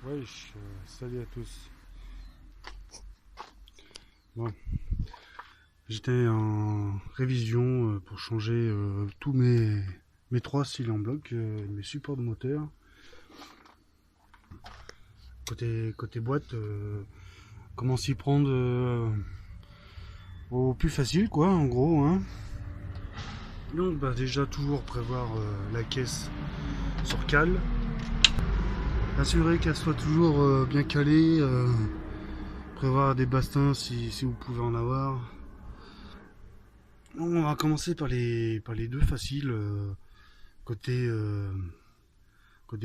Wesh, salut à tous. Bon, j'étais en révision pour changer tous mes trois cils en bloc, mes supports de moteur. Côté boîte, comment s'y prendre au plus facile, quoi, en gros. Hein. Donc, déjà, toujours prévoir la caisse sur cale. Assurer qu'elle soit toujours bien calée. Prévoir des bastins si vous pouvez en avoir. On va commencer par les deux faciles, côté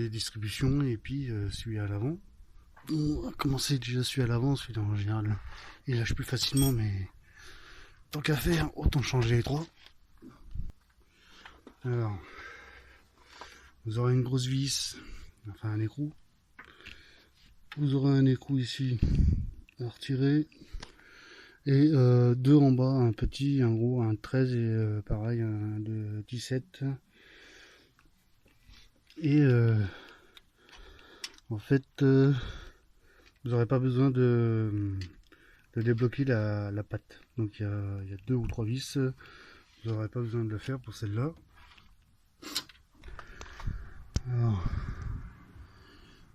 distribution et puis celui à l'avant. On va commencer déjà celui à l'avant, celui-là en général il lâche plus facilement, mais tant qu'à faire, autant changer les trois. Alors, vous aurez une grosse vis, enfin un écrou. Vous aurez un écrou ici à retirer. Et deux en bas, un petit, un gros, un 13 et pareil, un de 17. Et en fait, vous n'aurez pas besoin de débloquer la patte. Donc il y a deux ou trois vis, vous n'aurez pas besoin de le faire pour celle-là. Alors,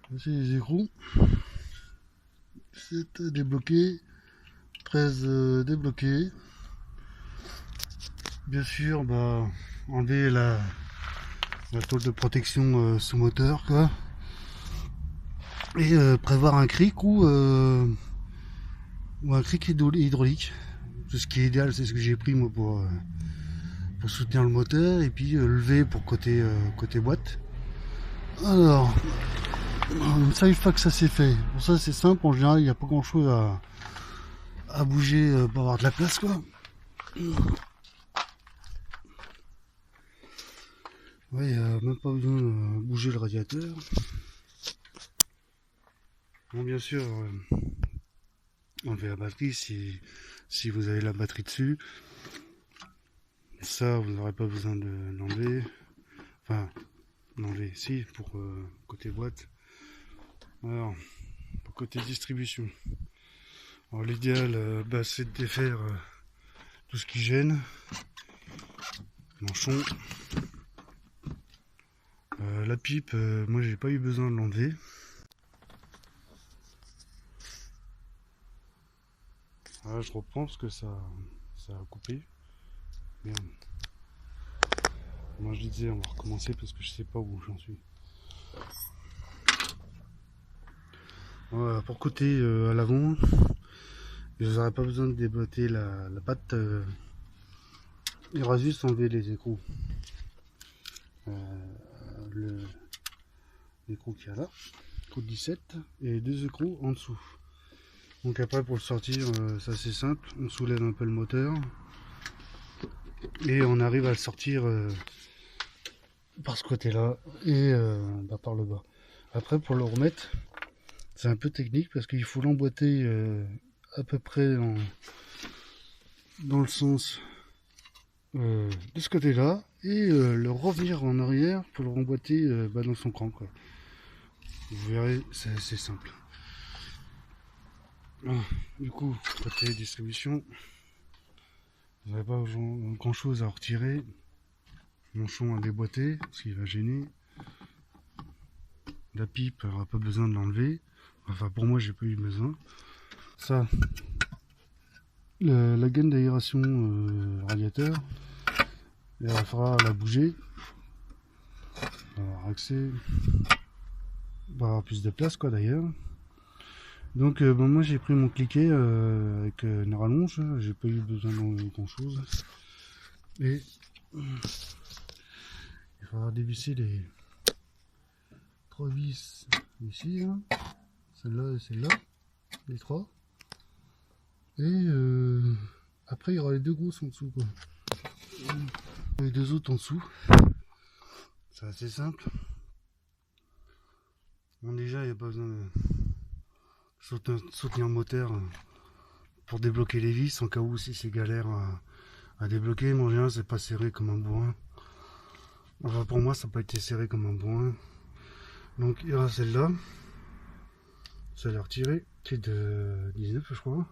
voici les écrous. 7 débloqués. 13 débloqués. Bien sûr, enlever la tôle de protection sous moteur, quoi. Et prévoir un cric ou un cric hydraulique. C'est ce qui est idéal, c'est ce que j'ai pris moi pour soutenir le moteur, et puis lever pour côté boîte. Alors, ça, une fois que ça c'est fait, pour ça c'est simple, en général il n'y a pas grand chose à bouger pour avoir de la place, quoi. Ouais, même pas besoin de bouger le radiateur. Bon, bien sûr, enlever la batterie si vous avez la batterie dessus. Ça, vous n'aurez pas besoin de l'enlever. Enfin, l'enlever, si, pour côté boîte. Alors, pour côté distribution. Alors, l'idéal, c'est de défaire tout ce qui gêne. Manchon. La pipe, moi j'ai pas eu besoin de l'enlever. Voilà, je reprends parce que ça a coupé. Merde. Moi je disais on va recommencer parce que je sais pas où j'en suis. Voilà, pour côté à l'avant, vous n'aurez pas besoin de déboîter la patte. Il aura juste enlever les écrous. L'écrou qu'il y a là, écrou de 17 et deux écrous en dessous. Donc après pour le sortir, c'est assez simple, on soulève un peu le moteur et on arrive à le sortir par ce côté là et par le bas. Après pour le remettre, c'est un peu technique parce qu'il faut l'emboîter à peu près dans le sens de ce côté là et le revenir en arrière pour le remboîter dans son cran, quoi. Vous verrez, c'est assez simple. Du coup, côté distribution, vous n'avez pas grand chose à retirer. Manchon à déboîter, parce qu'il va gêner. La pipe, on n'aura pas besoin de l'enlever. Enfin, pour moi, j'ai pas eu besoin. Ça, la gaine d'aération radiateur, il faudra la bouger. Alors, accès. On va avoir plus de place, quoi, d'ailleurs. Donc moi j'ai pris mon cliquet avec une rallonge, j'ai pas eu besoin de grand chose. Et il faudra dévisser les trois vis ici, hein. Celle-là et celle-là, les trois. Et après il y aura les deux grosses en dessous, quoi. Les deux autres en dessous. C'est assez simple. Bon, déjà il n'y a pas besoin de soutenir le moteur pour débloquer les vis en cas où si c'est galère à débloquer. Mais en général c'est pas serré comme un bourrin. Enfin pour moi ça n'a pas été serré comme un bourrin. Donc il y aura celle-là. ça l'a retiré, qui est de 19 je crois,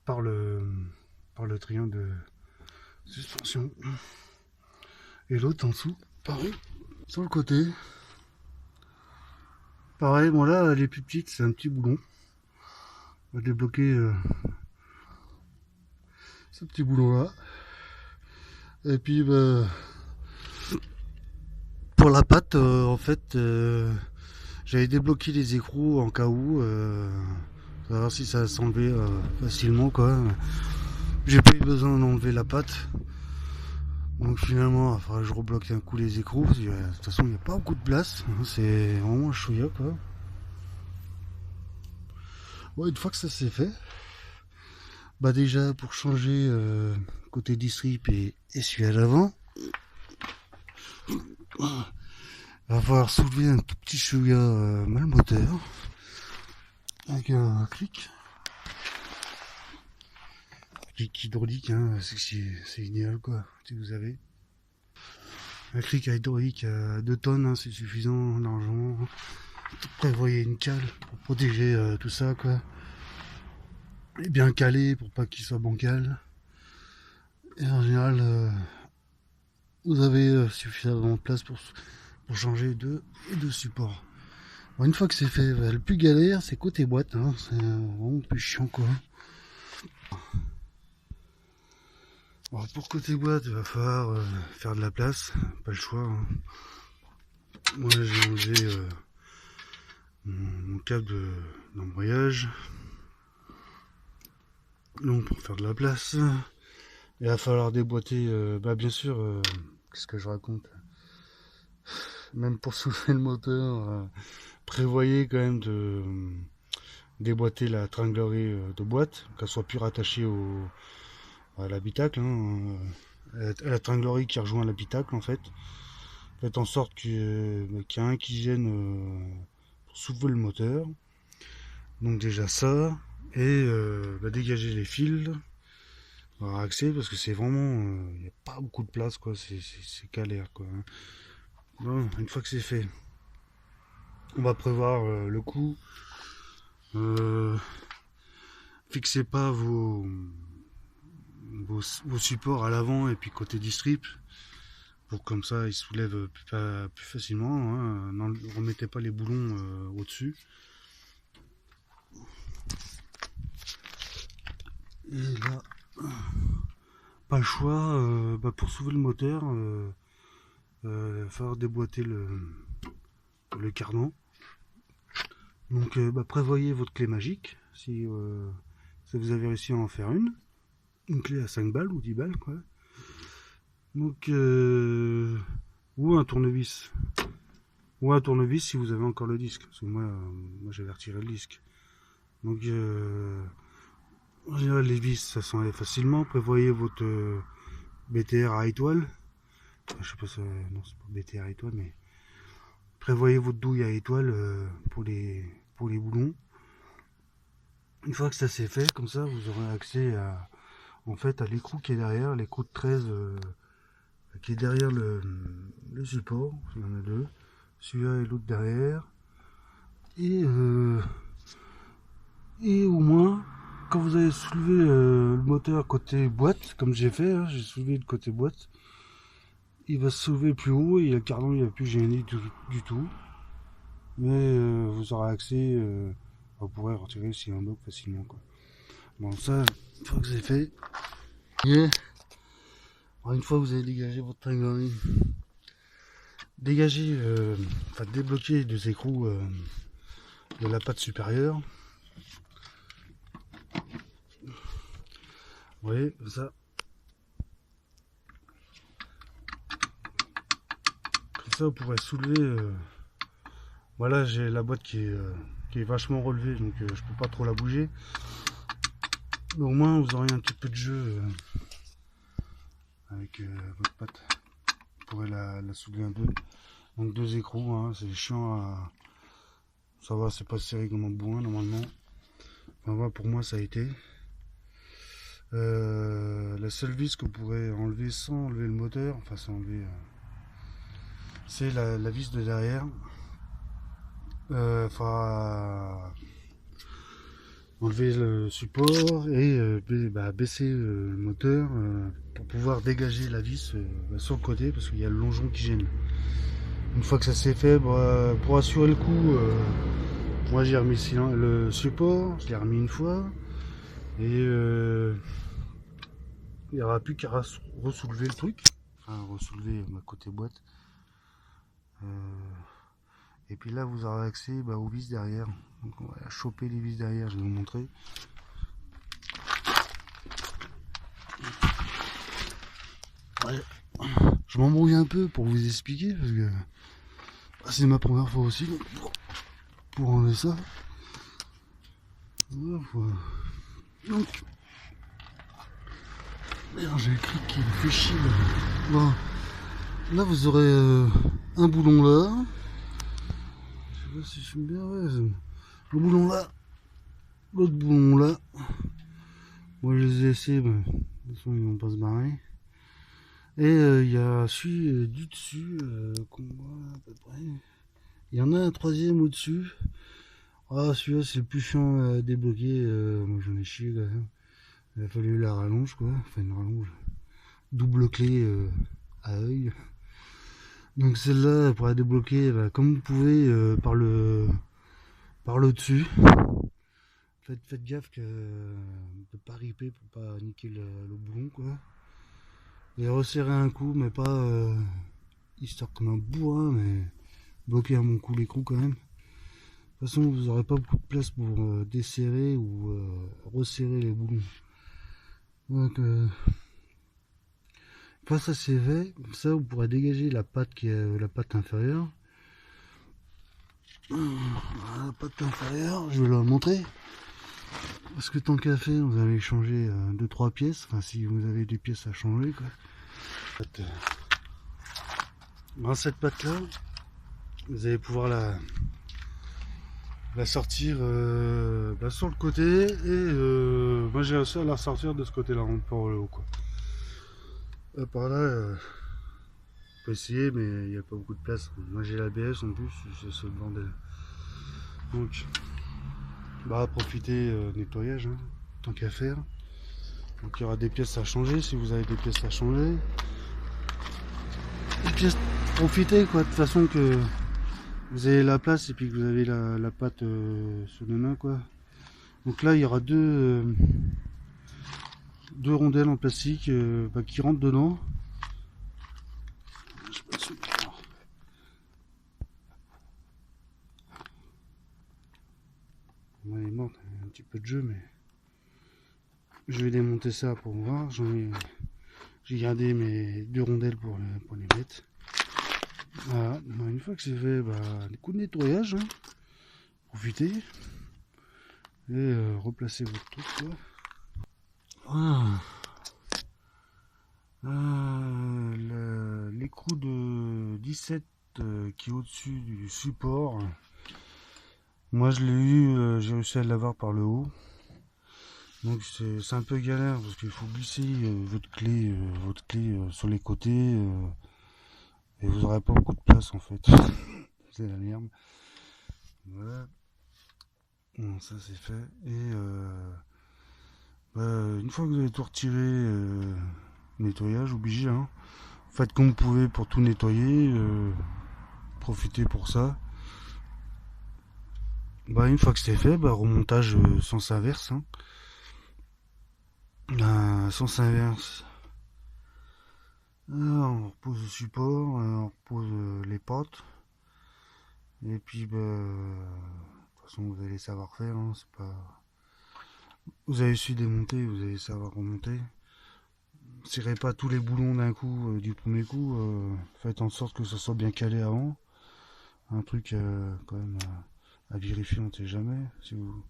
par le triangle de suspension. Et l'autre en dessous, pareil, sur le côté. Pareil, bon là, elle est plus petite, c'est un petit boulon. On va débloquer ce petit boulon là. Et puis, bah, pour la patte, en fait, j'avais débloqué les écrous en cas où, savoir si ça s'enlevait facilement, quoi. J'ai pas eu besoin d'enlever la patte. Donc finalement, il faudra que je rebloque un coup les écrous. Parce que, de toute façon, il n'y a pas beaucoup de place. C'est vraiment chouïa, quoi. Bon, une fois que ça c'est fait, bah déjà pour changer côté distrip et essuyer à l'avant, va falloir soulever un tout petit chouïa mal moteur avec un clic hydraulique, hein, c'est idéal quoi. Si vous avez un clic hydraulique à 2 tonnes, hein, c'est suffisant largement. Prévoyez une cale pour protéger tout ça quoi. Et bien calé pour pas qu'il soit bancal. Et en général, vous avez suffisamment de place pour changer de support. Bon, une fois que c'est fait, le plus galère c'est côté boîte, hein, c'est vraiment plus chiant quoi. Bon, pour côté boîte, il va falloir faire de la place, pas le choix. Hein. Moi j'ai enlevé mon câble d'embrayage. Donc pour faire de la place, il va falloir déboîter, bah bien sûr, qu'est-ce que je raconte, même pour soulever le moteur, prévoyez quand même de déboîter la tringlerie de boîte, qu'elle soit plus rattachée à l'habitacle, hein, à la tringlerie qui rejoint l'habitacle en fait. Faites en sorte qu'il y a un qui gêne pour soulever le moteur. Donc déjà ça, et dégager les fils, accès parce que c'est vraiment, il n'y a pas beaucoup de place quoi, c'est galère quoi. Bon, une fois que c'est fait, on va prévoir le coup. Fixez pas vos supports à l'avant et puis côté distrip pour comme ça ils soulèvent plus facilement, hein. Ne remettez pas les boulons au dessus. Et là pas le choix, pour soulever le moteur, il va falloir déboîter le cardan. Donc prévoyez votre clé magique si vous avez réussi à en faire une clé à 5 balles ou 10 balles quoi. Donc ou un tournevis si vous avez encore le disque, parce que moi j'avais retiré le disque. Donc en général les vis ça s'enlève facilement. Prévoyez votre BTR à étoile, je sais pas si non c'est pas BTR à étoile, mais prévoyez votre douille à étoile pour les boulons. Une fois que ça c'est fait, comme ça vous aurez accès à l'écrou qui est derrière, l'écrou de 13 qui est derrière le support. Il y en a deux, celui-là et l'autre derrière. Et au moins, quand vous avez soulevé le moteur côté boîte, comme j'ai fait, hein, j'ai soulevé le côté boîte, il va se soulever plus haut et le cardan il va plus gêner du tout. Mais vous aurez accès, vous pourrez retirer s'il y a un bloc facilement quoi. Bon ça, une fois que c'est fait, yeah. Alors, une fois que vous avez dégagé votre tringlerie, débloquer les deux écrous de la patte supérieure. Vous voyez, comme ça. Comme ça, vous pourrez soulever. Voilà, j'ai la boîte qui est vachement relevée, donc je peux pas trop la bouger. Mais au moins, vous aurez un petit peu de jeu avec votre patte. Vous pourrez la soulever un peu. Donc deux écrous, hein, c'est chiant à... Ça va, c'est pas serré comme un bourrin normalement. Enfin, voilà, pour moi ça a été. La seule vis que vous pourrez enlever sans enlever le moteur, c'est la vis de derrière. Faudra enlever le support et baisser le moteur pour pouvoir dégager la vis sur le côté parce qu'il y a le longeron qui gêne. Une fois que ça s'est fait, pour assurer le coup, moi j'ai remis le support, je l'ai remis une fois et il n'y aura plus qu'à ressoulever le truc, enfin ressoulever ma côté boîte. Et puis là vous aurez accès aux vis derrière. Donc on va choper les vis derrière, je vais vous montrer. Ouais. Je m'embrouille un peu pour vous expliquer parce que c'est ma première fois aussi pour enlever ça. Voilà. Donc merde, j'ai le cri qui me fait chier. Bon. Là vous aurez un boulon là. Je sais pas si je suis bien, ouais. Le boulon là. L'autre boulon là. Moi je les ai essayés, de toute façon ils vont pas se barrer. Et il y a celui du dessus qu'on voit à peu près. Il y en a un troisième au dessus. Ah celui-là c'est le plus chiant à débloquer. Moi j'en ai chié quand même. Il a fallu la rallonge quoi. Enfin une rallonge. Double clé à œil. Donc celle-là pour la débloquer comme vous pouvez par le dessus. Faites gaffe que ne peut pas riper pour pas niquer le boulon quoi. Et resserrer un coup mais pas histoire comme un bourrin mais bloquer à mon cou l'écrou quand même. De toute façon vous n'aurez pas beaucoup de place pour desserrer ou resserrer les boulons. Donc quand ça c'est fait, comme ça vous pourrez dégager la patte qui est la patte inférieure. La patte inférieure, je vais la montrer. Parce que tant qu'à faire, vous allez changer 2-3 pièces. Enfin si vous avez des pièces à changer quoi. Dans cette patte là, vous allez pouvoir la sortir sur le côté et moi j'ai réussi à la sortir de ce côté là par le haut quoi. Par là on peut essayer mais il n'y a pas beaucoup de place. Moi j'ai l'ABS en plus, c'est ce bordel. Donc profitez nettoyage hein, tant qu'à faire. Donc il y aura des pièces à changer si vous avez des pièces à changer. Des pièces, profitez quoi, de toute façon que vous avez la place et puis que vous avez la patte sous les mains quoi. Donc là il y aura deux rondelles en plastique qui rentrent dedans. Je sais pas si... Elle est morte, un petit peu de jeu mais je vais démonter ça pour voir. J'ai gardé mes deux rondelles pour les mettre. Voilà, une fois que c'est fait, des coups de nettoyage, hein. Profitez et replacez votre truc quoi. Voilà. L'écrou de 17 qui est au-dessus du support, moi je l'ai eu, j'ai réussi à l'avoir par le haut. Donc c'est un peu galère parce qu'il faut glisser votre clé sur les côtés et vous n'aurez pas beaucoup de place en fait. C'est la merde. Voilà. Bon, ça c'est fait. Et une fois que vous avez tout retiré, nettoyage obligé, hein. Faites comme vous pouvez pour tout nettoyer. Profitez pour ça. Une fois que c'est fait, remontage sens inverse. Hein. Sens inverse. On repose le support, on repose les pattes. Et puis de toute façon vous allez savoir faire, hein, c'est pas. Vous avez su démonter, vous allez savoir remonter. Serrez pas tous les boulons d'un coup du premier coup. Faites en sorte que ça soit bien calé avant. Un truc quand même à vérifier, on ne sait jamais. Si vous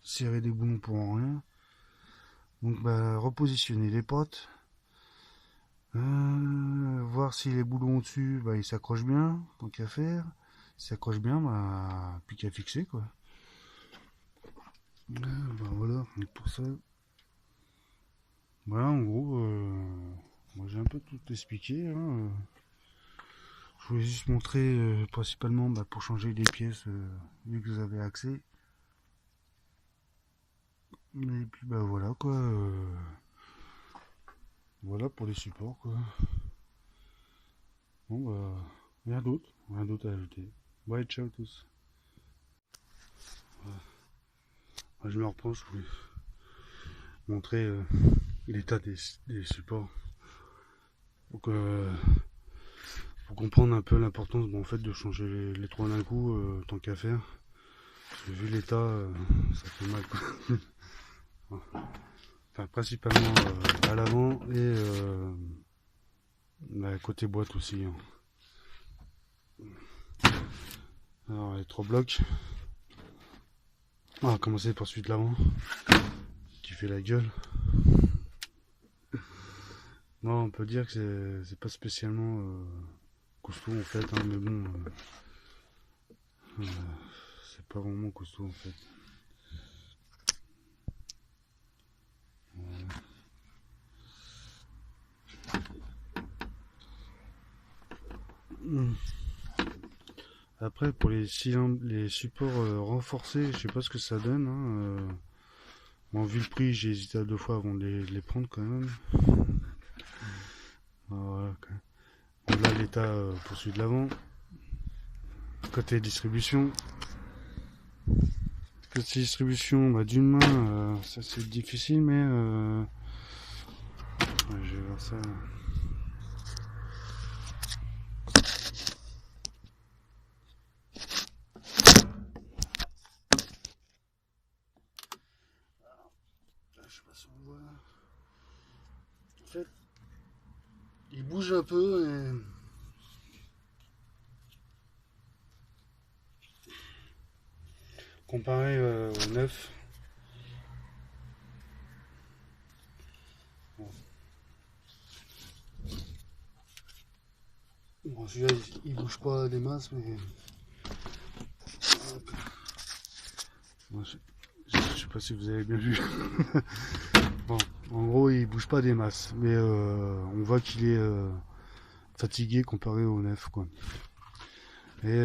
serrez des boulons pour rien. Donc repositionnez les potes. Voir si les boulons au-dessus ils s'accrochent bien, tant qu'à faire. Ils s'accrochent bien, plus qu'à fixer quoi. Voilà, donc pour ça. Voilà en gros, moi j'ai un peu tout expliqué. Hein. Je voulais juste montrer principalement pour changer les pièces vu que vous avez accès. Et puis voilà quoi. Voilà pour les supports quoi. Bon rien d'autre à ajouter. Bye, ciao tous. Voilà. Je me reprends, je voulais montrer l'état des supports. Donc pour comprendre un peu l'importance en fait de changer les trois d'un coup tant qu'à faire. Parce que vu l'état, ça fait mal quoi. Enfin principalement à l'avant et côté boîte aussi. Hein. Alors les trois blocs. On va commencer par celui de l'avant qui fait la gueule. Non, on peut dire que c'est pas spécialement costaud en fait, hein, mais bon, c'est pas vraiment costaud en fait. Voilà. Après pour les cylindres, les supports renforcés, je sais pas ce que ça donne. Hein, bon, vu le prix, j'ai hésité à 2 fois avant de les prendre quand même. Voilà, okay. Donc là l'état pour celui de l'avant. Côté distribution. Côté distribution, d'une main, ça c'est difficile, mais je vais voir ça. Je sais pas si on voit. En fait, il bouge un peu et comparé au neuf. Bon, celui-là il bouge pas des masses, mais bon, je sais pas si vous avez bien vu. Bon, en gros il bouge pas des masses, mais on voit qu'il est fatigué comparé au neuf quoi. Et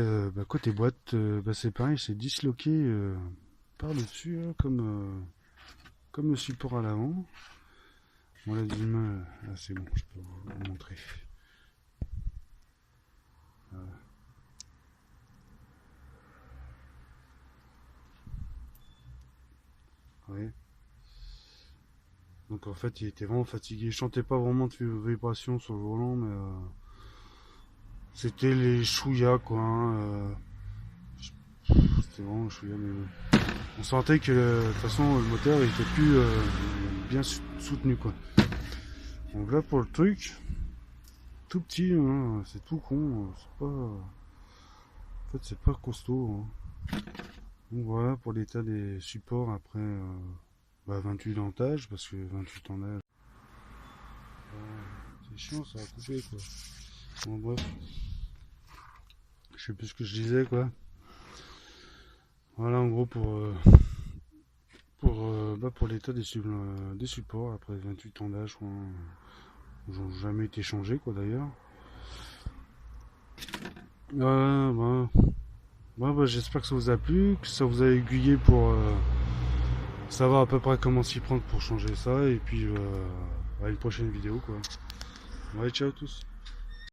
côté boîte, c'est pareil, c'est disloqué par le dessus comme le support à l'avant. Bon là d'une main, là c'est bon, je peux vous montrer. Voilà. Ouais. Donc en fait il était vraiment fatigué, je sentais pas vraiment de vibration sur le volant, mais c'était les chouïas quoi. Hein, c'était vraiment les chouïas, mais on sentait que de toute façon le moteur il était plus bien soutenu quoi. Donc là pour le truc, tout petit, hein, c'est tout con, c'est pas. En fait c'est pas costaud. Hein. Donc voilà pour l'état des supports après 28 dentage, parce que 28 en âge. C'est chiant, ça va couper quoi. Bon bref. Je sais plus ce que je disais quoi. Voilà en gros pour l'état des supports après 28 ans d'âge, ils n'ont jamais été changés quoi d'ailleurs. J'espère que ça vous a plu, que ça vous a aiguillé pour savoir à peu près comment s'y prendre pour changer ça, et puis à une prochaine vidéo quoi. Ouais, ciao tous.